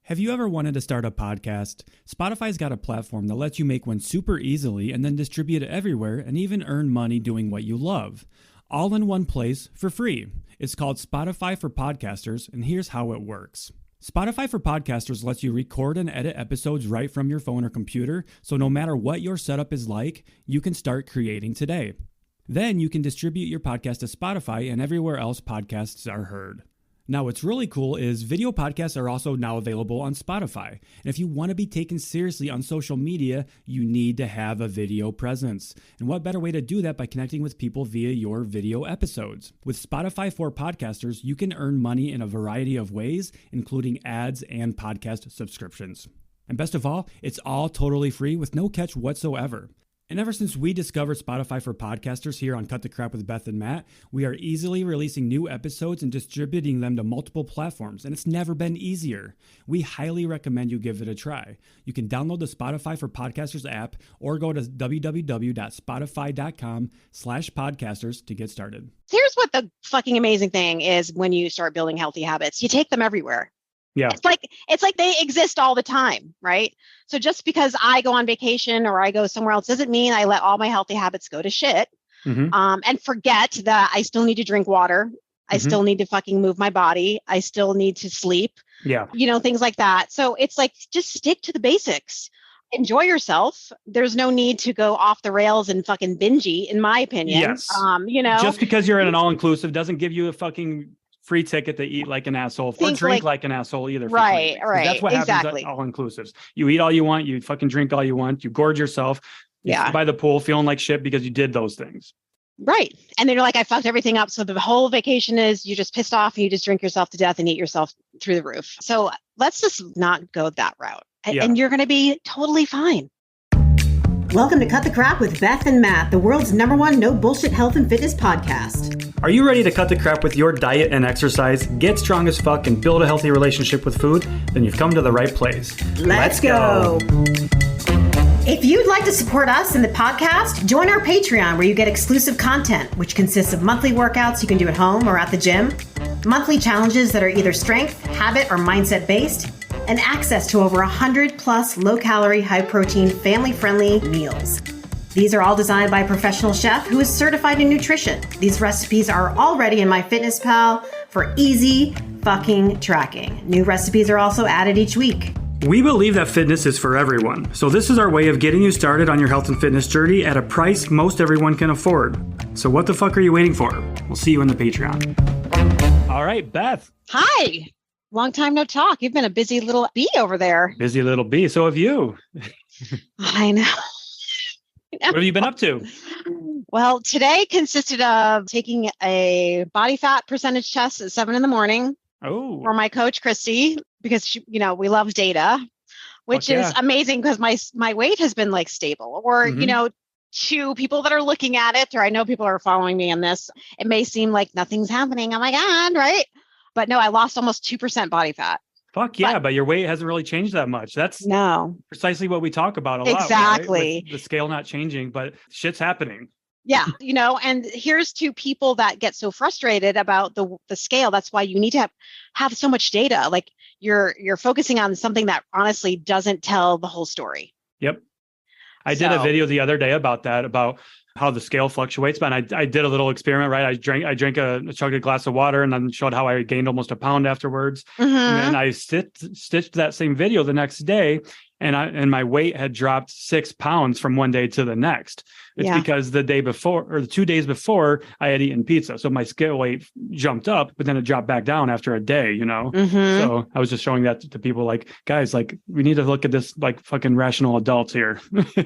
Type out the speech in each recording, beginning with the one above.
Have you ever wanted to start a podcast? Spotify's got a platform that lets you make one super easily and then distribute it everywhere and even earn money doing what you love. All in one place for free. It's called Spotify for Podcasters, and here's how it works. Spotify for Podcasters lets you record and edit episodes right from your phone or computer, so no matter what your setup is like, you can start creating today. Then you can distribute your podcast to Spotify and everywhere else podcasts are heard. Now, what's really cool is video podcasts are also now available on Spotify. And if you want to be taken seriously on social media, you need to have a video presence. And what better way to do that by connecting with people via your video episodes? With Spotify for Podcasters, you can earn money in a variety of ways, including ads and podcast subscriptions. And best of all, it's all totally free with no catch whatsoever. And ever since we discovered Spotify for Podcasters here on Cut the Crap with Beth and Matt, we are easily releasing new episodes and distributing them to multiple platforms, and it's never been easier. We highly recommend you give it a try. You can download the Spotify for Podcasters app or go to www.spotify.com/podcasters to get started. Here's what the fucking amazing thing is when you start building healthy habits. You take them everywhere. Yeah. It's like they exist all the time, right? So just because I go on vacation or I go somewhere else doesn't mean I let all my healthy habits go to shit. And forget that I still need to drink water. I still need to fucking move my body. I still need to sleep. Yeah. Things like that. So it's like, just stick to the basics. Enjoy yourself. There's no need to go off the rails and fucking bingy, in my opinion. Yes. Just because you're in an all-inclusive doesn't give you a fucking free ticket to eat like an asshole or drink like an asshole either. Right. That's what happens at all-inclusives. You eat all you want, you fucking drink all you want, you gorge yourself by the pool feeling like shit because you did those things. Right. And then you're like, I fucked everything up. So the whole vacation is you just pissed off and you just drink yourself to death and eat yourself through the roof. So let's just not go that route. And you're going to be totally fine. Welcome to Cut the Crap with Beth and Matt, the world's #1 no bullshit health and fitness podcast. Are you ready to cut the crap with your diet and exercise, get strong as fuck, and build a healthy relationship with food? Then you've come to the right place. Let's go. If you'd like to support us in the podcast, join our Patreon where you get exclusive content, which consists of monthly workouts you can do at home or at the gym, monthly challenges that are either strength, habit, or mindset based, and access to over 100 plus low-calorie, high-protein, family-friendly meals. These are all designed by a professional chef who is certified in nutrition. These recipes are already in MyFitnessPal for easy fucking tracking. New recipes are also added each week. We believe that fitness is for everyone, so this is our way of getting you started on your health and fitness journey at a price most everyone can afford. So what the fuck are you waiting for? We'll see you in the Patreon. All right, Beth. Hi. Long time no talk. You've been a busy little bee over there. Busy little bee. So have you. I know. What have you been up to? Well, today consisted of taking a body fat percentage test at 7 a.m. for my coach, Christy, because she, we love data, which is amazing because my weight has been like stable or, to people that are looking at it, or I know people are following me on this, it may seem like nothing's happening. Oh my God, right? But no, I lost almost 2% body fat. Fuck yeah, but your weight hasn't really changed that much. That's precisely what we talk about a lot. Exactly. Right? The scale not changing, but shit's happening. Yeah. And here's to people that get so frustrated about the scale. That's why you need to have so much data. Like you're focusing on something that honestly doesn't tell the whole story. Yep. I did a video the other day about that, about how the scale fluctuates. But I did a little experiment, right? I chugged a glass of water and then showed how I gained almost a pound afterwards. And then I stitched that same video the next day, and my weight had dropped 6 pounds from one day to the next. It's because the day before or the 2 days before I had eaten pizza. So my scale weight jumped up, but then it dropped back down after a day, So I was just showing that to people like, guys, like we need to look at this like fucking rational adults here.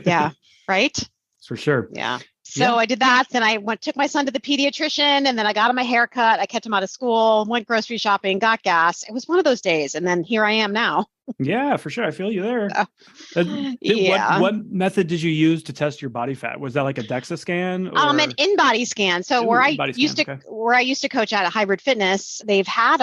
Yeah. Right. For sure. Yeah. So I did that. Then I took my son to the pediatrician, and then I got him a haircut. I kept him out of school, went grocery shopping, got gas. It was one of those days. And then here I am now. Yeah, for sure. I feel you there. Yeah. What method did you use to test your body fat? Was that like a DEXA scan? Or? An in-body scan. So where I used to coach at a Hybrid Fitness, they've had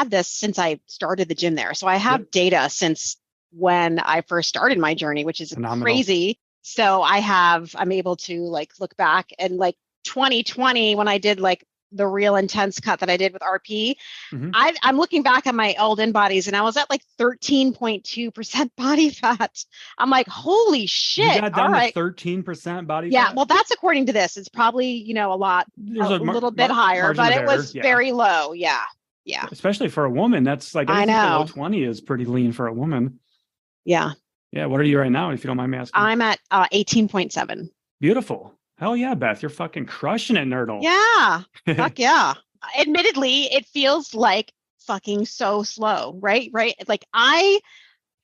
this since I started the gym there. So I have data since when I first started my journey, which is crazy. So I'm able to like look back and like 2020 when I did like the real intense cut that I did with RP, I'm looking back at my old InBodies and I was at like 13.2% body fat. I'm like, holy shit. You got down to 13% body fat? Yeah, well, that's according to this. It's probably, a little bit higher, but it was very low. Yeah. Yeah. Especially for a woman. That's like, I know. Low 20 is pretty lean for a woman. Yeah. Yeah. What are you right now, if you don't mind me asking? I'm at 18.7. Beautiful. Hell yeah, Beth. You're fucking crushing it, Nerdle. Yeah. Fuck yeah. Admittedly, it feels like fucking so slow, right? Right. Like I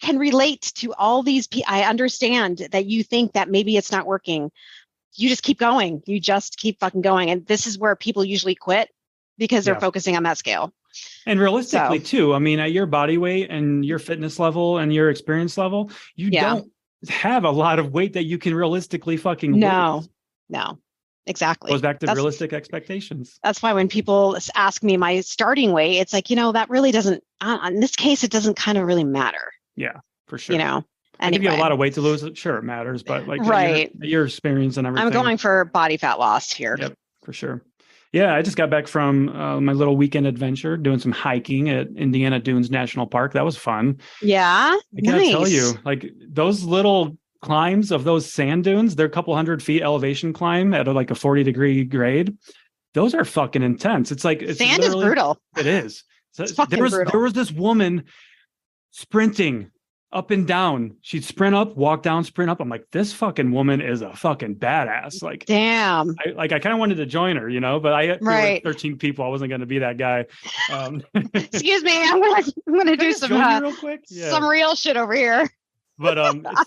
can relate to all these people. I understand that you think that maybe it's not working. You just keep going. You just keep fucking going. And this is where people usually quit because they're focusing on that scale. And realistically too, I mean, at your body weight and your fitness level and your experience level, you don't have a lot of weight that you can realistically fucking lose. No, exactly. Goes back to realistic expectations. That's why when people ask me my starting weight, it's like, that really doesn't, in this case, it doesn't kind of really matter. Yeah, for sure. Anyway. If you have a lot of weight to lose, sure, it matters. But like your experience and everything. I'm going for body fat loss here. Yep, for sure. Yeah, I just got back from my little weekend adventure doing some hiking at Indiana Dunes National Park. That was fun. Yeah, I gotta tell you, like those little climbs of those sand dunes, they're a couple 100 feet elevation climb at like a 40-degree grade. Those are fucking intense. It's like sand is brutal. It is. So brutal. There was this woman sprinting up and down. She'd sprint up, walk down, sprint up. I'm like, this fucking woman is a fucking badass. Like, damn. I kind of wanted to join her, but I had like 13 people. I wasn't going to be that guy. Excuse me. I'm gonna do some real quick. Some real shit over here. But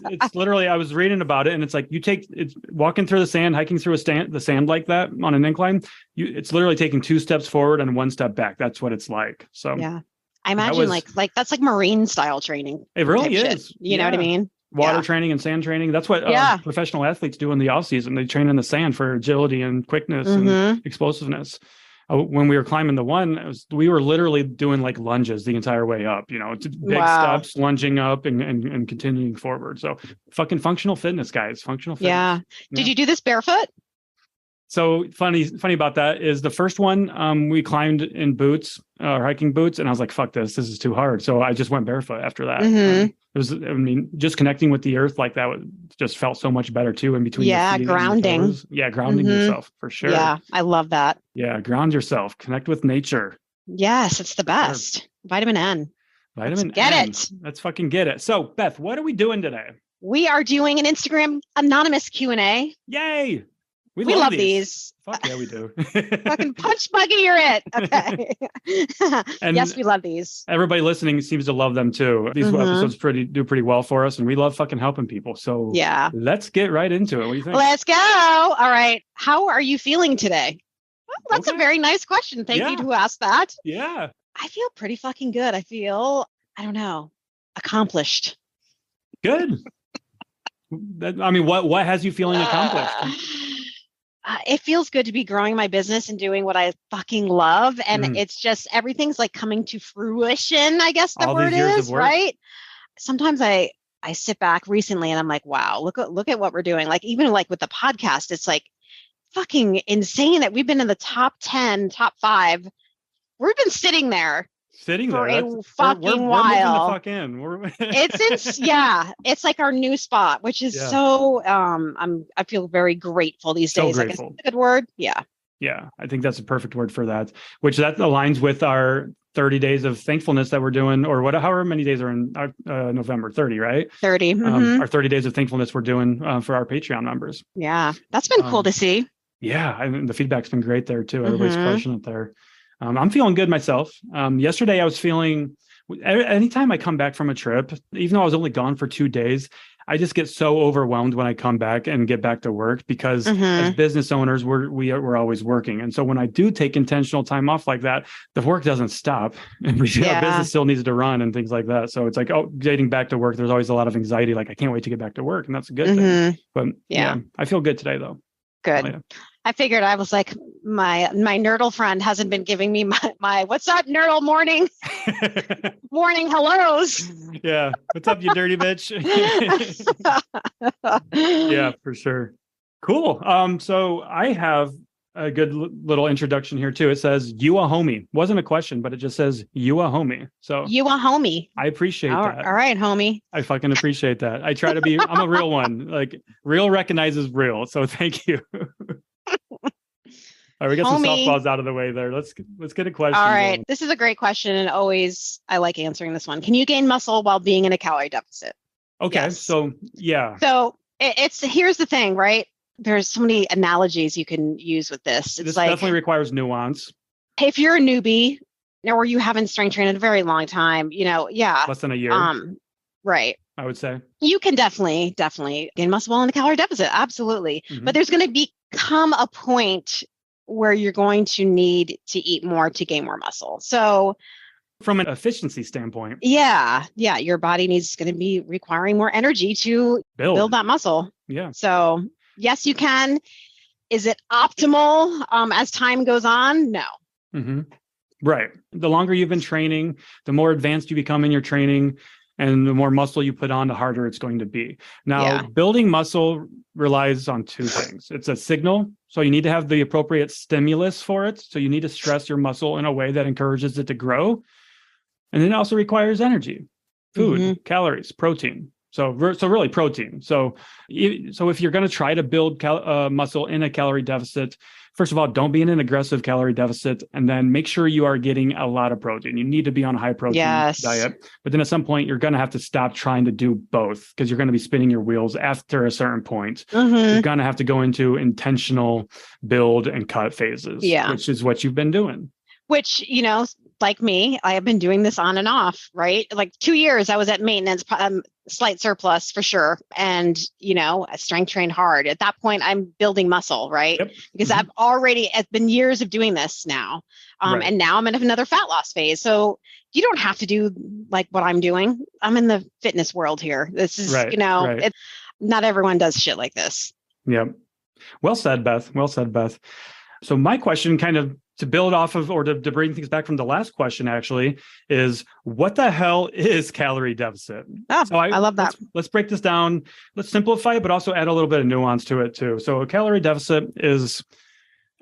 it's literally, I was reading about it, and it's like it's walking through the sand, hiking through the sand like that on an incline. It's literally taking 2 steps forward and 1 step back. That's what it's like. So yeah. I imagine like that's like marine style training. It really is. You know what I mean? Water training and sand training. That's what professional athletes do in the off season. They train in the sand for agility and quickness and explosiveness. When we were climbing the one, we were literally doing like lunges the entire way up, big steps, lunging up and continuing forward. So fucking functional fitness, guys, functional fitness. Yeah. Did you do this barefoot? So funny about that is the first one we climbed in boots or hiking boots, and I was like, fuck this is too hard. So I just went barefoot after that. It was, just connecting with the earth like that just felt so much better too in between. Yeah, grounding. Grounding yourself for sure. Yeah, I love that. Yeah, ground yourself, connect with nature. Yes, it's the best. Sure. Vitamin N. Get it. Let's fucking get it. So Beth, what are we doing today? We are doing an Instagram anonymous Q&A. Yay. We love these. Fuck yeah, we do. Fucking punch buggy, you're it. Okay. Yes, we love these. Everybody listening seems to love them too. These episodes do pretty well for us, and we love fucking helping people. So let's get right into it. What do you think? Let's go. All right. How are you feeling today? Well, that's a very nice question. Thank you who asked that. Yeah. I feel pretty fucking good. I feel, I don't know, accomplished. Good. What has you feeling accomplished? It feels good to be growing my business and doing what I fucking love. And it's just, everything's like coming to fruition, I guess the word is, right? Sometimes I sit back recently and I'm like, wow, look at what we're doing. Like, even like with the podcast, it's like fucking insane that we've been in the top 10, top 5. We've been sitting there for a fucking while. We're moving the fuck in. It's like our new spot, which is so I feel very grateful these days. Grateful. I guess that's a good word. Yeah, I think that's a perfect word for that, which that aligns with our 30 days of thankfulness that we're doing, or however many days are in November. 30, right? 30. Our 30 days of thankfulness we're doing for our Patreon members. Yeah, that's been cool to see. Yeah, the feedback's been great there too. Everybody's crushing it there. I'm feeling good myself. Yesterday I was feeling, anytime I come back from a trip, even though I was only gone for 2 days, I just get so overwhelmed when I come back and get back to work, because as business owners, we're always working. And so when I do take intentional time off like that, the work doesn't stop, and our business still needs to run and things like that. So it's like, getting back to work, there's always a lot of anxiety. Like, I can't wait to get back to work. And that's a good thing. But I feel good today though. Good. Oh, yeah. I figured, I was like, my nerdle friend hasn't been giving me my what's up, nerdle morning hellos. Yeah. What's up, you dirty bitch? Yeah, for sure. Cool. So I have a good little introduction here too. It says, you a homie. Wasn't a question, but it just says, you a homie. So you a homie. I appreciate that. All right, homie. I fucking appreciate that. I try to be, I'm a real one. Like real recognizes real. So thank you. All right, we got some softballs out of the way there. Let's get a question. All right. This is a great question. And always, I like answering this one. Can you gain muscle while being in a calorie deficit? Okay. Yes. So yeah. So here's the thing, right? There's so many analogies you can use with this. This definitely requires nuance. If you're a newbie or you haven't strength trained in a very long time, less than a year. Right. I would say you can definitely gain muscle while in a calorie deficit. Absolutely. Mm-hmm. But there's going to become a point where you're going to need to eat more to gain more muscle. So from an efficiency standpoint. Yeah. Your body going to be requiring more energy to build that muscle. Yeah. So yes, you can. Is it optimal as time goes on? No. Mm-hmm. Right. The longer you've been training, the more advanced you become in your training, and the more muscle you put on, the harder it's going to be. Now, building muscle relies on two things. It's a signal. So you need to have the appropriate stimulus for it. So you need to stress your muscle in a way that encourages it to grow. And then it also requires energy, food, calories, protein. So really protein. So if you're going to try to build muscle in a calorie deficit, first of all, don't be in an aggressive calorie deficit, and then make sure you are getting a lot of protein. You need to be on a high protein diet. But then at some point, you're going to have to stop trying to do both because you're going to be spinning your wheels after a certain point. You're going to have to go into intentional build and cut phases, which is what you've been doing. Which, like me, I have been doing this on and off, right? Like 2 years, I was at maintenance, slight surplus for sure. And, I strength trained hard. At that point, I'm building muscle, right? Yep. Because it's been years of doing this now. And now I'm in another fat loss phase. So you don't have to do like what I'm doing. I'm in the fitness world here. This is, not everyone does shit like this. Yep. Well said, Beth. Well said, Beth. So my question kind of to build off of, or to bring things back from the last question, actually, is what the hell is calorie deficit? Oh, so I love that. Let's break this down. Let's simplify it, but also add a little bit of nuance to it too. So a calorie deficit is,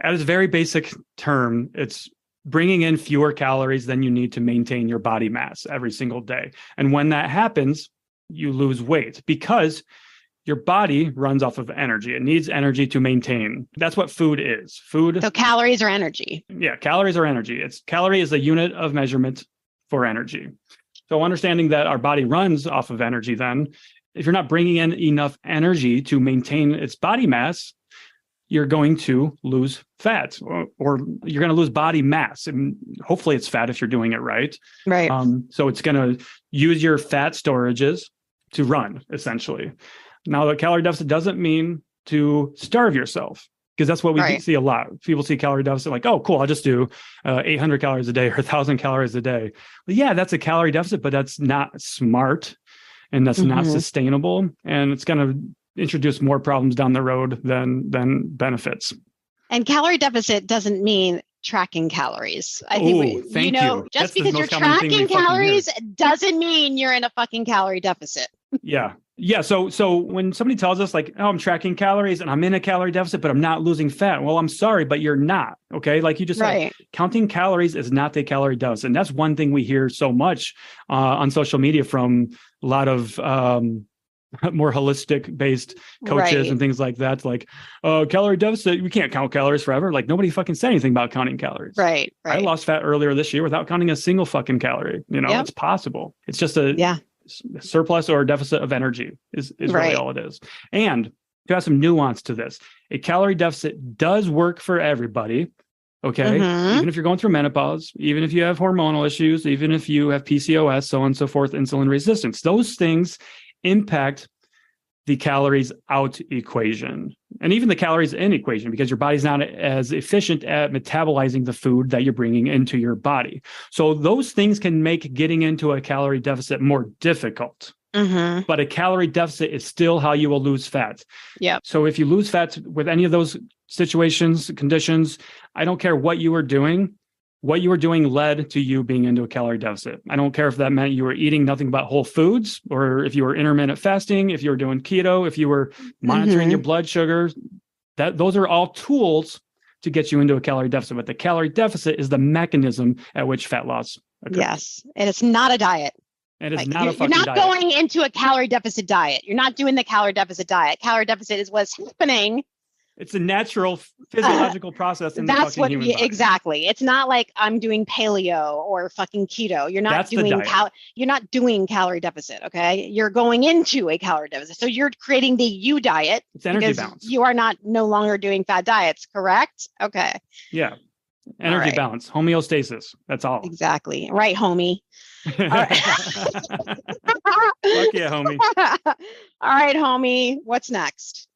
at its very basic term, it's bringing in fewer calories than you need to maintain your body mass every single day. And when that happens, you lose weight because your body runs off of energy. It needs energy to maintain. That's what food is. So calories are energy. Yeah, calories are energy. Calorie is a unit of measurement for energy. So understanding that our body runs off of energy, then, if you're not bringing in enough energy to maintain its body mass, you're going to lose fat or you're going to lose body mass. And hopefully it's fat if you're doing it right. Right. So it's going to use your fat storages to run, essentially. Now, the calorie deficit doesn't mean to starve yourself, because that's what we see a lot. People see calorie deficit like, oh, cool, I'll just do 800 calories a day or 1,000 calories a day. Well, yeah, that's a calorie deficit, but that's not smart and that's not sustainable. And it's going to introduce more problems down the road than benefits. And calorie deficit doesn't mean tracking calories. I think, thank you. Just because you're tracking calories doesn't mean you're in a fucking calorie deficit. Yeah. So when somebody tells us like, oh, I'm tracking calories and I'm in a calorie deficit, but I'm not losing fat. Well, I'm sorry, but you're not. Okay. Like you just said, counting calories is not a calorie deficit. And that's one thing we hear so much on social media from a lot of more holistic based coaches and things like that. Like, calorie deficit, we can't count calories forever. Like nobody fucking said anything about counting calories. Right. I lost fat earlier this year without counting a single fucking calorie. It's possible. It's just a surplus or deficit of energy is really all it is. And to have some nuance to this, a calorie deficit does work for everybody. Okay. Even if you're going through menopause, even if you have hormonal issues, even if you have PCOS, so on and so forth, insulin resistance, those things impact the calories out equation and even the calories in equation, because your body's not as efficient at metabolizing the food that you're bringing into your body. So those things can make getting into a calorie deficit more difficult. But a calorie deficit is still how you will lose fat. Yeah. So if you lose fat with any of those situations, conditions, I don't care what you were doing. What you were doing led to you being into a calorie deficit. I don't care if that meant you were eating nothing but whole foods, or if you were intermittent fasting, if you were doing keto, if you were monitoring your blood sugar. Those are all tools to get you into a calorie deficit. But the calorie deficit is the mechanism at which fat loss occurs. Yes. And it's not a diet. And it's not a You're fucking not diet. going into a calorie deficit diet. You're not doing the calorie deficit diet. Calorie deficit is what's happening. It's a natural physiological process in the fucking human body. Exactly. It's not like I'm doing paleo or fucking keto. You're not you're not doing calorie deficit. Okay. You're going into a calorie deficit. So you're creating the U diet. It's energy balance. You are no longer doing fat diets, correct? Okay. Yeah. Energy balance, homeostasis. That's all. Exactly. Right, homie. All right. Fuck yeah, homie. All right, homie. What's next?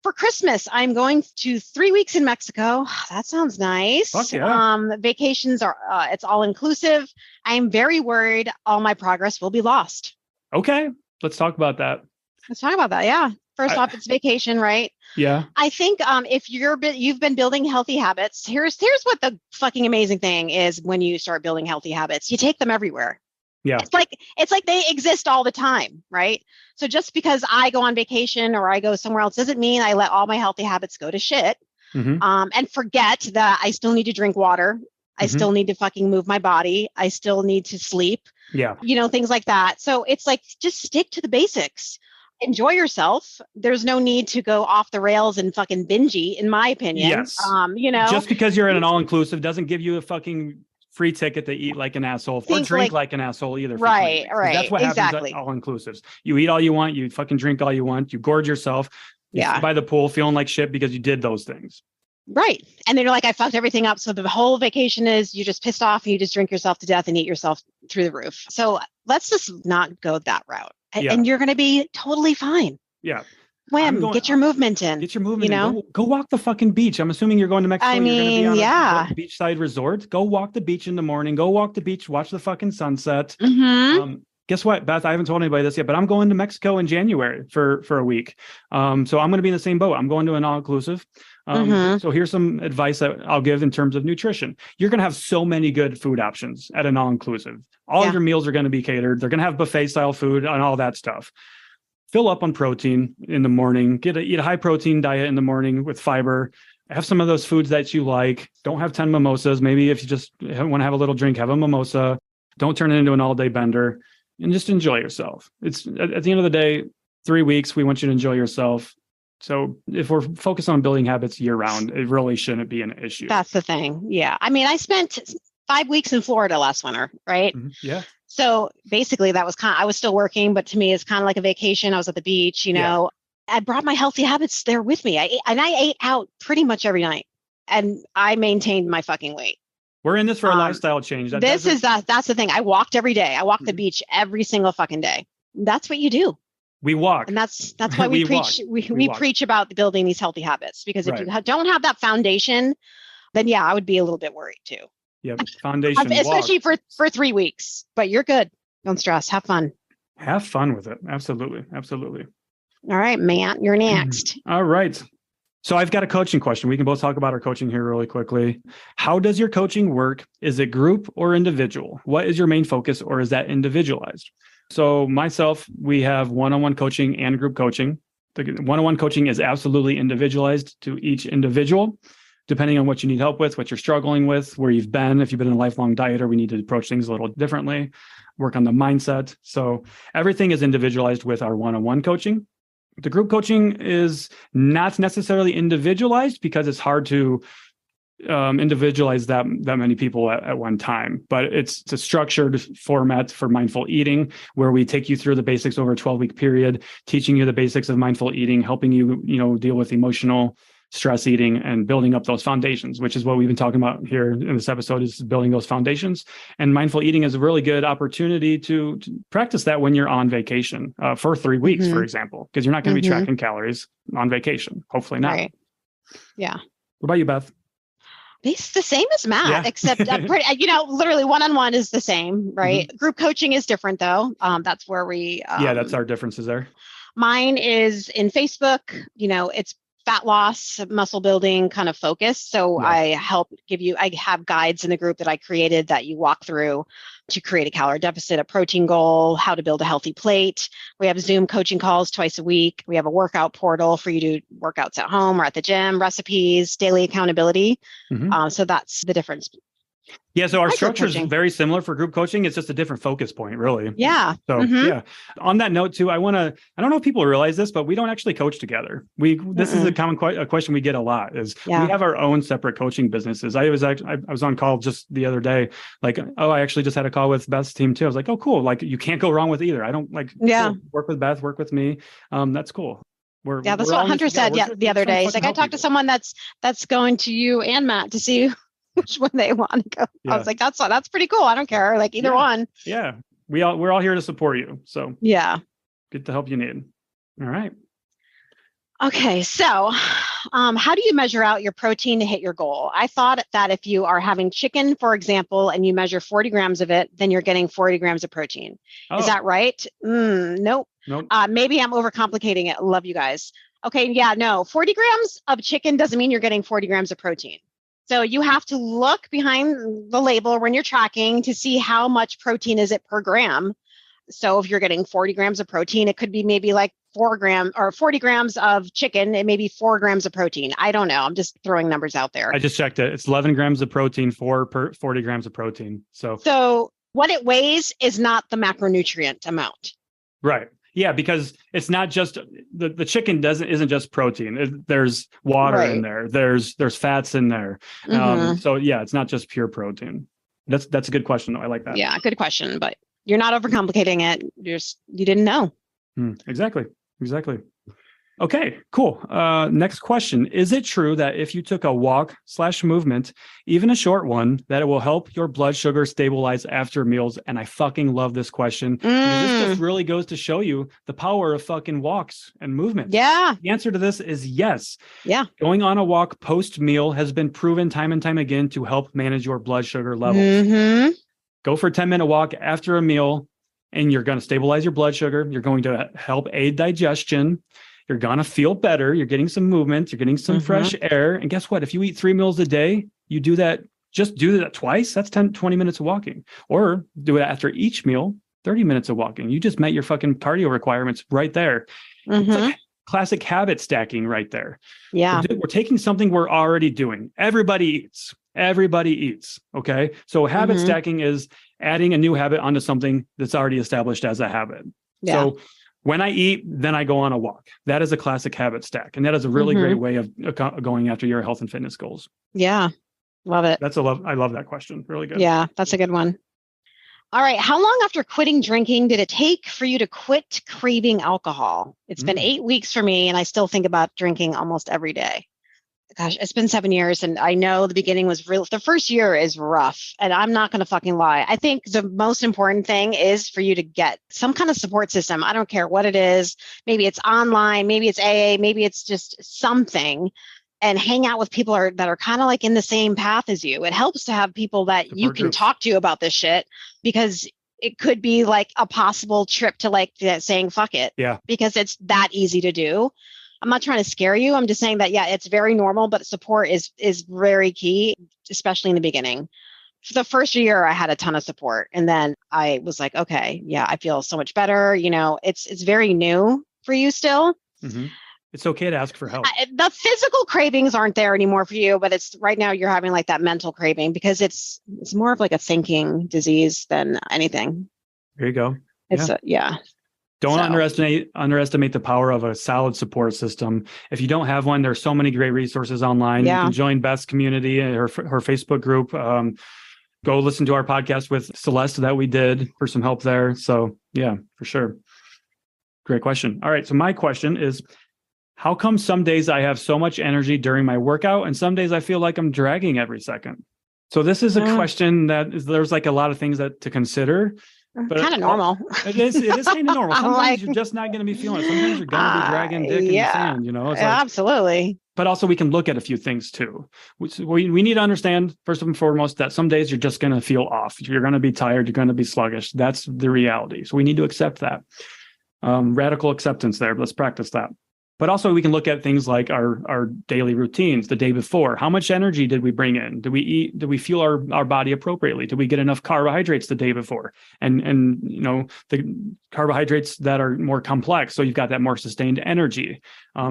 For Christmas, I'm going to 3 weeks in Mexico. That sounds nice. Fuck yeah. Vacations are, it's all inclusive. I'm very worried all my progress will be lost. Okay. Let's talk about that. Yeah. First off, it's vacation, right? Yeah. I think if you've been building healthy habits, here's what the fucking amazing thing is when you start building healthy habits. You take them everywhere. Yeah. It's like they exist all the time, right? So just because I go on vacation or I go somewhere else doesn't mean I let all my healthy habits go to shit. Mm-hmm. And forget that I still need to drink water. I still need to fucking move my body. I still need to sleep. Yeah. Things like that. So it's like, just stick to the basics. Enjoy yourself. There's no need to go off the rails and fucking binge eat, in my opinion. Yes. Just because you're in an all-inclusive doesn't give you a fucking free ticket to eat like an asshole or drink like an asshole either. Right. That's what happens at all-inclusives. You eat all you want. You fucking drink all you want. You gorge yourself. You sit by the pool feeling like shit because you did those things. Right. And then you're like, I fucked everything up. So the whole vacation is you just pissed off and you just drink yourself to death and eat yourself through the roof. So let's just not go that route. And you're going to be totally fine. Yeah. Get your movement in. Get your movement in. Go walk the fucking beach. I'm assuming you're going to Mexico. You're going to be on a beachside resort. Go walk the beach in the morning. Go walk the beach. Watch the fucking sunset. Mm-hmm. Guess what, Beth? I haven't told anybody this yet, but I'm going to Mexico in January for a week. So I'm going to be in the same boat. I'm going to an all-inclusive. So here's some advice that I'll give in terms of nutrition. You're going to have so many good food options at an all-inclusive. All of your meals are going to be catered. They're going to have buffet style food and all that stuff. Fill up on protein in the morning. Eat a high protein diet in the morning with fiber. Have some of those foods that you like. Don't have 10 mimosas. Maybe if you just want to have a little drink, have a mimosa. Don't turn it into an all-day bender and just enjoy yourself. It's at the end of the day, 3 weeks, we want you to enjoy yourself. So if we're focused on building habits year round, it really shouldn't be an issue. That's the thing. Yeah. I mean, I spent 5 weeks in Florida last winter, right? Mm-hmm. Yeah. So basically that was I was still working, but to me, it's kind of like a vacation. I was at the beach, I brought my healthy habits there with me. I ate out pretty much every night and I maintained my fucking weight. We're in this for a lifestyle change. That's the thing. I walked every day. I walked the beach every single fucking day. That's what you do. We walk. And that's why we preach. We preach about building these healthy habits, because if you don't have that foundation, then I would be a little bit worried too. Yep. Foundation. Especially for 3 weeks, but you're good. Don't stress. Have fun. Have fun with it. Absolutely. Absolutely. All right, Matt, you're next. All right. So I've got a coaching question. We can both talk about our coaching here really quickly. How does your coaching work? Is it group or individual? What is your main focus, or is that individualized? So myself, we have one-on-one coaching and group coaching. The one-on-one coaching is absolutely individualized to each individual, depending on what you need help with, what you're struggling with, where you've been. If you've been a lifelong dieter, we need to approach things a little differently, work on the mindset. So everything is individualized with our one-on-one coaching. The group coaching is not necessarily individualized because it's hard to individualize that many people at one time, but it's a structured format for mindful eating where we take you through the basics over a 12-week period, teaching you the basics of mindful eating, helping you, deal with emotional stress eating and building up those foundations, which is what we've been talking about here in this episode, is building those foundations. And mindful eating is a really good opportunity to practice that when you're on vacation for 3 weeks, for example, because you're not going to be tracking calories on vacation. Hopefully not. Right. Yeah. What about you, Beth? It's the same as Matt, except literally one-on-one is the same, right? Group coaching is different though. That's where we, that's our differences there. Mine is in Facebook. It's fat loss, muscle building kind of focus. So I have guides in the group that I created that you walk through to create a calorie deficit, a protein goal, how to build a healthy plate. We have Zoom coaching calls twice a week. We have a workout portal for you to do workouts at home or at the gym, recipes, daily accountability. So that's the difference. Yeah, so our structure is very similar for group coaching. It's just a different focus point, really. Yeah. So yeah. On that note, too, I don't know if people realize this, but we don't actually coach together. This is a common question we get a lot. Is we have our own separate coaching businesses. I was on call just the other day. Like, I actually just had a call with Beth's team too. I was like, oh, cool. Like, you can't go wrong with either. I don't cool. Work with Beth, work with me. That's cool. That's what Hunter said the other day. He's like, I talked to someone that's going to you and Matt to see which one they want to go. I was like, that's pretty cool. I don't care. Like either one. Yeah. We're all here to support you. So get the help you need. All right. Okay. So how do you measure out your protein to hit your goal? I thought that if you are having chicken, for example, and you measure 40 grams of it, then you're getting 40 grams of protein. Is that right? Nope. Maybe I'm overcomplicating it. Love you guys. Okay. Yeah, no, 40 grams of chicken doesn't mean you're getting 40 grams of protein. So you have to look behind the label when you're tracking to see how much protein is it per gram. So if you're getting 40 grams of protein, it could be maybe like 4 grams or 40 grams of chicken. It may be 4 grams of protein. I don't know. I'm just throwing numbers out there. I just checked it. It's 11 grams of protein per 40 grams of protein. So what it weighs is not the macronutrient amount. Right. Yeah, because it's not just the chicken isn't just protein. There's water in there. There's fats in there. So yeah, it's not just pure protein. That's a good question though. I like that. Yeah, good question, but you're not overcomplicating it. You didn't know. Exactly. Okay, cool. Next question. Is it true that if you took a walk/movement, even a short one, that it will help your blood sugar stabilize after meals? And I fucking love this question. This just really goes to show you the power of fucking walks and movement. Yeah. The answer to this is yes. Yeah. Going on a walk post-meal has been proven time and time again to help manage your blood sugar levels. Go for a 10-minute walk after a meal, and you're going to stabilize your blood sugar. You're going to help aid digestion. You're going to feel better. You're getting some movement. You're getting some fresh air. And guess what? If you eat 3 meals a day, you do that twice. That's 20 minutes of walking. Or do it after each meal, 30 minutes of walking. You just met your fucking cardio requirements right there. It's like classic habit stacking right there. Yeah. We're taking something we're already doing. Everybody eats. Okay. So habit stacking is adding a new habit onto something that's already established as a habit. Yeah. So when I eat, then I go on a walk. That is a classic habit stack. And that is a really great way of going after your health and fitness goals. Yeah. Love it. I love that question. Really good. Yeah, that's a good one. All right. How long after quitting drinking did it take for you to quit craving alcohol? It's been 8 weeks for me, and I still think about drinking almost every day. Gosh, it's been 7 years, and I know the beginning was real. The first year is rough, and I'm not going to fucking lie. I think the most important thing is for you to get some kind of support system. I don't care what it is. Maybe it's online, maybe it's AA, maybe it's just something, and hang out with people that are kind of like in the same path as you. It helps to have people that you can talk to about this shit, because it could be like a possible trip to like saying fuck it. Yeah. Because it's that easy to do. I'm not trying to scare you. I'm just saying that, yeah, it's very normal, but support is very key, especially in the beginning. For the first year, I had a ton of support. And then I was like, okay, yeah, I feel so much better. You know, it's very new for you still. It's okay to ask for help. The physical cravings aren't there anymore for you, but it's right now you're having like that mental craving, because it's more of like a thinking disease than anything. There you go. Don't underestimate the power of a solid support system. If you don't have one, there's so many great resources online. You can join Beth's community, her Facebook group. Go listen to our podcast with Celeste that we did for some help there. So yeah, for sure. Great question. All right. So my question is, how come some days I have so much energy during my workout and some days I feel like I'm dragging every second? So this is a question there's like a lot of things to consider. But kind of normal. It is kind of normal. Sometimes you're just not going to be feeling it. Sometimes you're going to be dragging dick in the sand, you know? It's like, absolutely. But also we can look at a few things too. We need to understand, first and foremost, that some days you're just going to feel off. You're going to be tired. You're going to be sluggish. That's the reality. So we need to accept that. Radical acceptance there. Let's practice that. But also we can look at things like our daily routines the day before. How much energy did we bring in? Did we eat? Did we fuel our body appropriately? Did we get enough carbohydrates the day before? And the carbohydrates that are more complex, so you've got that more sustained energy.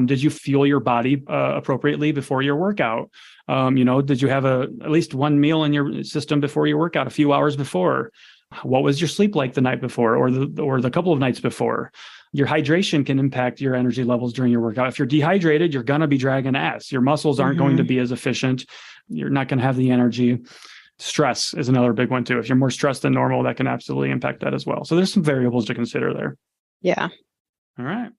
Did you fuel your body appropriately before your workout? Did you have at least one meal in your system before your workout, a few hours before? What was your sleep like the night before, or the couple of nights before? Your hydration can impact your energy levels during your workout. If you're dehydrated, you're going to be dragging ass. Your muscles aren't going to be as efficient. You're not going to have the energy. Stress is another big one too. If you're more stressed than normal, that can absolutely impact that as well. So there's some variables to consider there. Yeah. All right.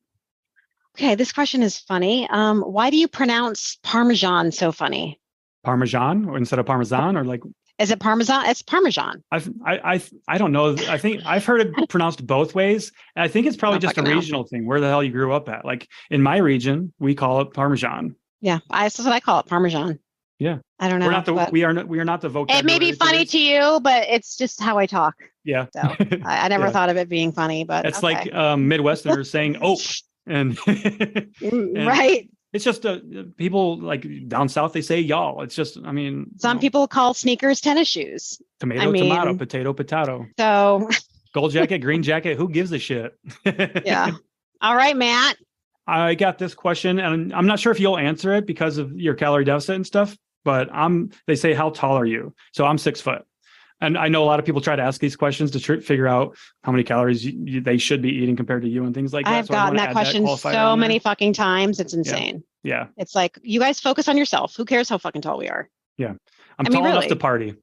Okay, this question is funny. Why do you pronounce Parmesan so funny? Parmesan instead of Parmesan, or like? Is it Parmesan? It's Parmesan. I don't know. I think I've heard it pronounced both ways. And I think it's probably just a regional thing, where the hell you grew up at. Like in my region, we call it Parmesan. Yeah, that's what I call it, Parmesan. Yeah. I don't know. We are not the vocabulary. It may be funny to you, but it's just how I talk. Yeah. So I never thought of it being funny, but it's like Midwesterners saying "oh," and right. It's just people like down south, they say y'all. It's just, some people call sneakers tennis shoes. Tomato, potato, potato. So gold jacket, green jacket, who gives a shit? Yeah. All right, Matt. I got this question, and I'm not sure if you'll answer it because of your calorie deficit and stuff, but they say, how tall are you? So I'm 6 foot. And I know a lot of people try to ask these questions to figure out how many calories they should be eating compared to you and things like that. I've gotten that question so many fucking times. It's insane. Yeah. It's like, you guys focus on yourself. Who cares how fucking tall we are? Yeah. I'm tall enough to party.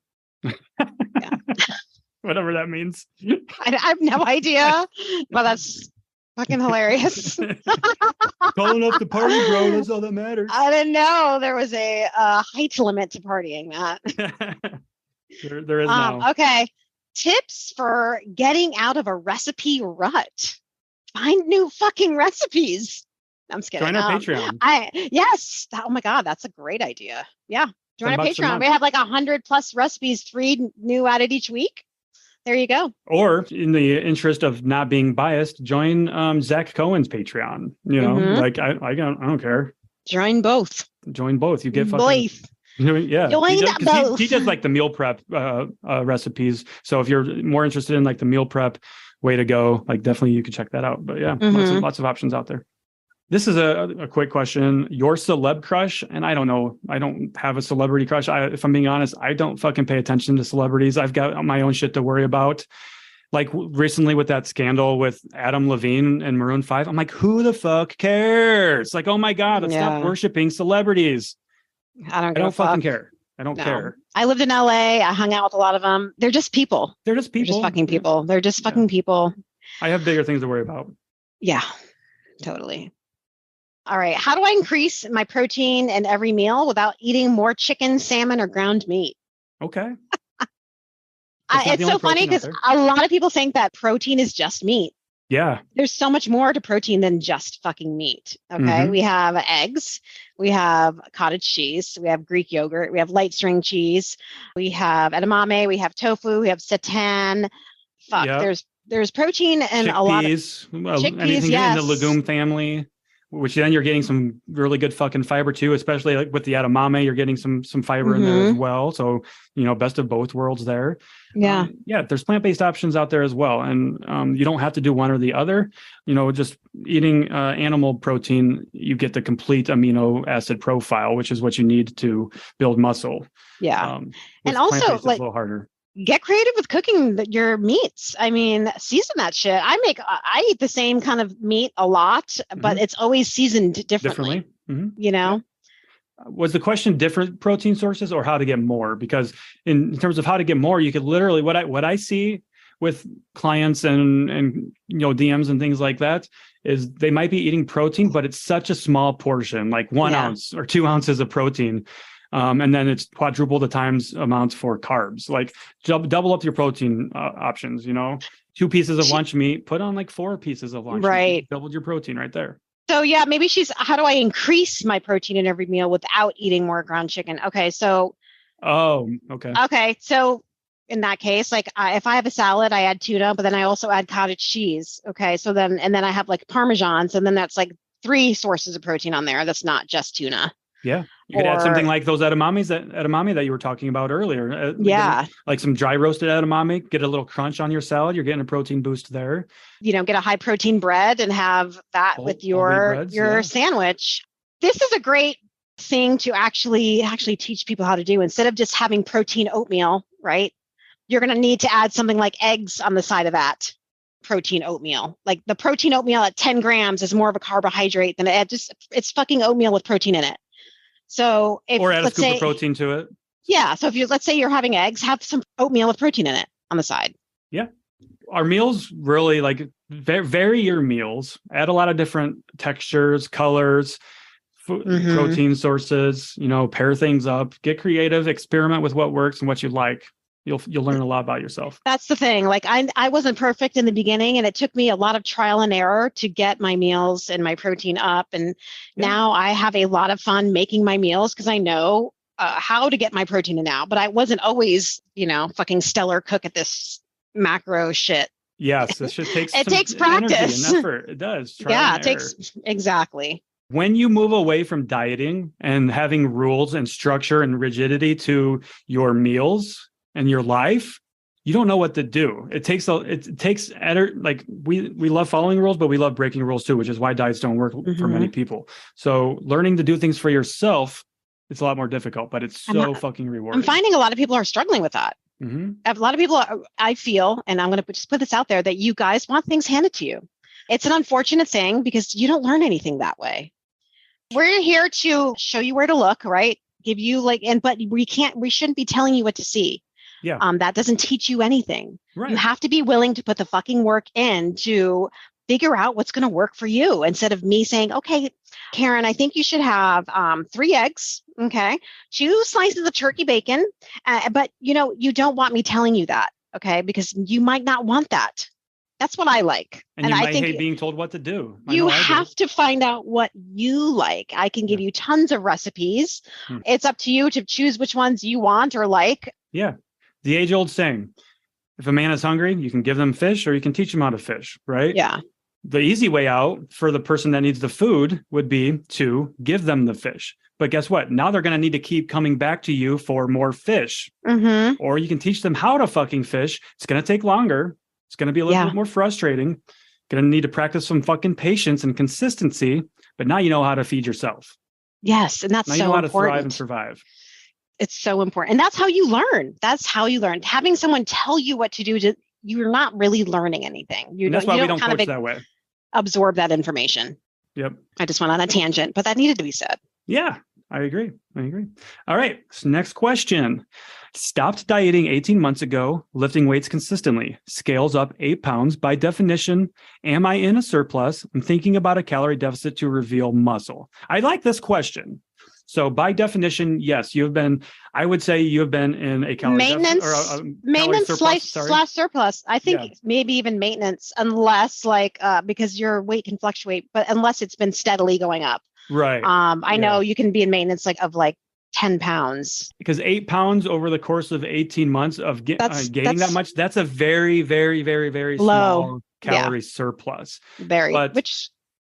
Yeah. Whatever that means. I have no idea, but that's fucking hilarious. Tall enough to party, bro. That's all that matters. I didn't know there was a height limit to partying, Matt. There is now. Okay. Tips for getting out of a recipe rut. Find new fucking recipes. I'm just kidding. Join our Patreon. Yes. Oh my God. That's a great idea. Yeah. Join our Patreon. We have like 100+ recipes, 3 new added each week. There you go. Or in the interest of not being biased, join Zach Cohen's Patreon. Like I don't care. Join both. You get fucking both. Yeah, both. He does like the meal prep recipes. So if you're more interested in like the meal prep, way to go. Like definitely you can check that out. But yeah, lots of options out there. This is a quick question. Your celeb crush? And I don't know. I don't have a celebrity crush. If I'm being honest, I don't fucking pay attention to celebrities. I've got my own shit to worry about. Like recently with that scandal with Adam Levine and Maroon 5, I'm like, who the fuck cares? Like, oh my God, let's stop worshiping celebrities. I don't fucking care. I don't care. I lived in LA. I hung out with a lot of them. They're just people. They're just fucking people. They're just fucking people. I have bigger things to worry about. Yeah, totally. All right. How do I increase my protein in every meal without eating more chicken, salmon, or ground meat? Okay. It's so funny because a lot of people think that protein is just meat. Yeah. There's so much more to protein than just fucking meat. Okay. We have eggs. We have cottage cheese. We have Greek yogurt. We have light string cheese. We have edamame. We have tofu. We have seitan. There's protein and a lot of chickpeas. Anything in the legume family, which then you're getting some really good fucking fiber too, especially like with the edamame, you're getting some fiber in there as well. So, best of both worlds there. Yeah. There's plant-based options out there as well. And you don't have to do one or the other, just eating animal protein, you get the complete amino acid profile, which is what you need to build muscle. Yeah. And also like a little harder. Get creative with cooking your meats. I mean, season that shit. I eat the same kind of meat a lot, but it's always seasoned differently. Was the question different protein sources or how to get more? Because in terms of how to get more, you could literally, what I see with clients and DMs and things like that is they might be eating protein, but it's such a small portion, like 1 ounce or 2 ounces of protein. And then it's quadruple the times amounts for carbs. Like double up your protein options, 2 pieces of lunch meat, put on like 4 pieces of lunch meat, doubled your protein right there. So maybe how do I increase my protein in every meal without eating more ground chicken? Okay. So. Oh, okay. Okay. So in that case, like if I have a salad, I add tuna, but then I also add cottage cheese. Okay. So then I have like Parmesans, and then that's like 3 sources of protein on there. That's not just tuna. Yeah. You could add something like those edamame that you were talking about earlier. Yeah. Like some dry roasted edamame, get a little crunch on your salad. You're getting a protein boost there. Get a high protein bread and have that with your sandwich. This is a great thing to actually teach people how to do. Instead of just having protein oatmeal, right? You're going to need to add something like eggs on the side of that protein oatmeal. Like the protein oatmeal at 10 grams is more of a carbohydrate than it's fucking oatmeal with protein in it. So or add a scoop of protein to it. Yeah. So let's say you're having eggs, have some oatmeal with protein in it on the side. Yeah. Our meals really vary your meals, add a lot of different textures, colors, protein sources, pair things up, get creative, experiment with what works and what you like. You'll learn a lot about yourself. That's the thing. Like I wasn't perfect in the beginning, and it took me a lot of trial and error to get my meals and my protein up. And now I have a lot of fun making my meals because I know how to get my protein in now. But I wasn't always, fucking stellar cook at this macro shit. Yes, this shit takes it takes practice and effort. It does. Exactly. When you move away from dieting and having rules and structure and rigidity to your meals and your life, you don't know what to do. We love following rules, but we love breaking rules too, which is why diets don't work for many people. So learning to do things for yourself, it's a lot more difficult, but it's fucking rewarding. I'm finding a lot of people are struggling with that. A lot of people I feel, and I'm going to just put this out there, that you guys want things handed to you. It's an unfortunate thing because you don't learn anything that way. We're here to show you where to look, right? Give you but we shouldn't be telling you what to see. Yeah. That doesn't teach you anything. Right. You have to be willing to put the fucking work in to figure out what's going to work for you, instead of me saying, okay, Karen, I think you should have 3 eggs. Okay. 2 slices of turkey bacon. But you don't want me telling you that. Okay. Because you might not want that. That's what I like. And you might hate being told what to do. You have to find out what you like. I can give you tons of recipes. It's up to you to choose which ones you want or like. Yeah. The age-old saying, if a man is hungry, you can give them fish or you can teach them how to fish, right? Yeah. The easy way out for the person that needs the food would be to give them the fish. But guess what? Now they're going to need to keep coming back to you for more fish. Or you can teach them how to fucking fish. It's going to take longer. It's going to be a little bit more frustrating. Going to need to practice some fucking patience and consistency. But now you know how to feed yourself. Yes. And that's now so you know how important. to thrive and survive. It's so important. And that's how you learn. Having someone tell you what to do, you're not really learning anything. That's why we don't coach that way. Absorb that information. Yep. I just went on a tangent, but that needed to be said. Yeah, I agree. All right. So next question. Stopped dieting 18 months ago, lifting weights consistently. Scales up 8 pounds. By definition, am I in a surplus? I'm thinking about a calorie deficit to reveal muscle. I like this question. So by definition, yes, I would say you have been in a calorie maintenance, deficit, or maintenance slash surplus. I think maybe even maintenance, unless because your weight can fluctuate, but unless it's been steadily going up. Right. I know you can be in maintenance of 10 pounds. Because 8 pounds over the course of 18 months of gaining that much, that's a very, very, very, very small calorie surplus. Which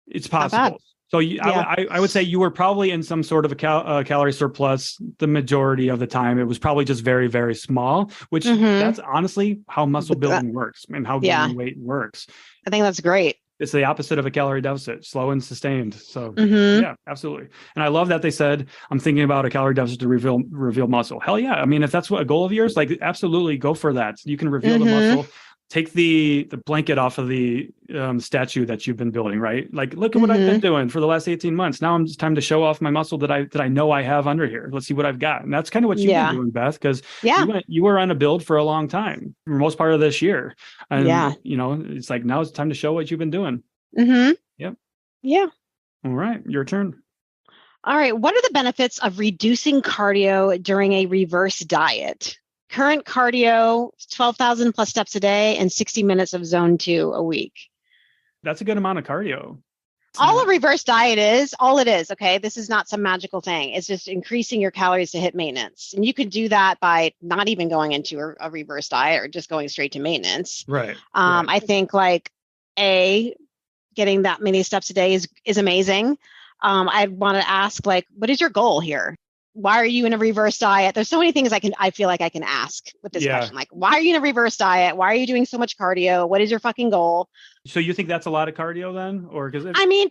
it's possible. So I would say you were probably in some sort of a calorie surplus the majority of the time. It was probably just very, very small, which that's honestly how muscle building works and how gaining weight works. I think that's great. It's the opposite of a calorie deficit, slow and sustained. So yeah, absolutely. And I love that they said, I'm thinking about a calorie deficit to reveal muscle. Hell yeah. I mean, if that's a goal of yours, absolutely go for that. You can reveal the muscle. Take the blanket off of the statue that you've been building, right? Look at what I've been doing for the last 18 months. Now it's time to show off my muscle that I know I have under here. Let's see what I've got. And that's kind of what you've been doing, Beth, because you were on a build for a long time, for most part of this year. And, it's now it's time to show what you've been doing. Yep. Yeah. All right. Your turn. All right. What are the benefits of reducing cardio during a reverse diet? Current cardio, 12,000 plus steps a day and 60 minutes of zone 2 a week. That's a good amount of cardio. All a reverse diet is, all it is, okay? This is not some magical thing. It's just increasing your calories to hit maintenance. And you could do that by not even going into a reverse diet or just going straight to maintenance. Right. I think getting getting that many steps a day is amazing. I want to ask, like, what is your goal here? Why are you in a reverse diet? There's so many things I feel like I can ask with this question. Like, why are you in a reverse diet? Why are you doing so much cardio? What is your fucking goal? So you think that's a lot of cardio then? Or because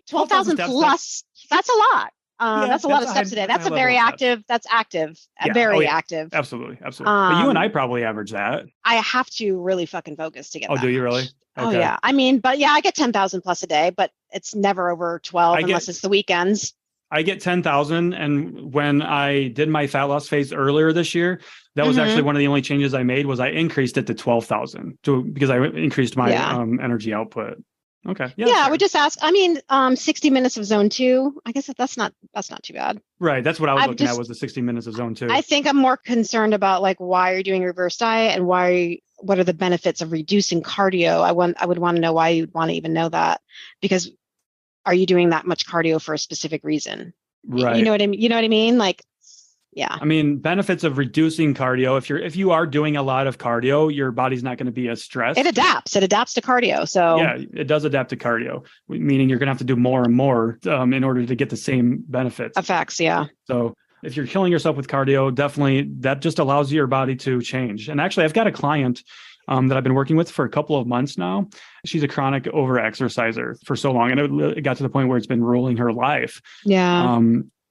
12,000 plus, that's a lot. That's a lot of steps a day. That's a very active. That's active. Very active. Absolutely. But you and I probably average that. I have to really fucking focus to get that. Oh, do you really? Okay. Oh yeah. I get 10,000 plus a day, but it's never over 12 unless it's the weekends. I get 10,000. And when I did my fat loss phase earlier this year, that was actually one of the only changes I made was I increased it to 12,000 because I increased my energy output. Okay. Yeah. I would just ask, 60 minutes of zone 2. I guess that's not too bad. Right. That's what I was looking at was the 60 minutes of zone 2. I think I'm more concerned about like why you're doing reverse diet and what are the benefits of reducing cardio? I would want to know why you'd want to even know that, because are you doing that much cardio for a specific reason? Right. You know what I mean? Like, yeah. Benefits of reducing cardio. If you are doing a lot of cardio, your body's not going to be as stressed. It adapts to cardio. So yeah, it does adapt to cardio, meaning you're going to have to do more and more in order to get the same benefits. Effects. Yeah. So if you're killing yourself with cardio, definitely that just allows your body to change. And actually, I've got a client that I've been working with for a couple of months now. She's a chronic over-exerciser for so long. And it got to the point where it's been ruling her life. Yeah.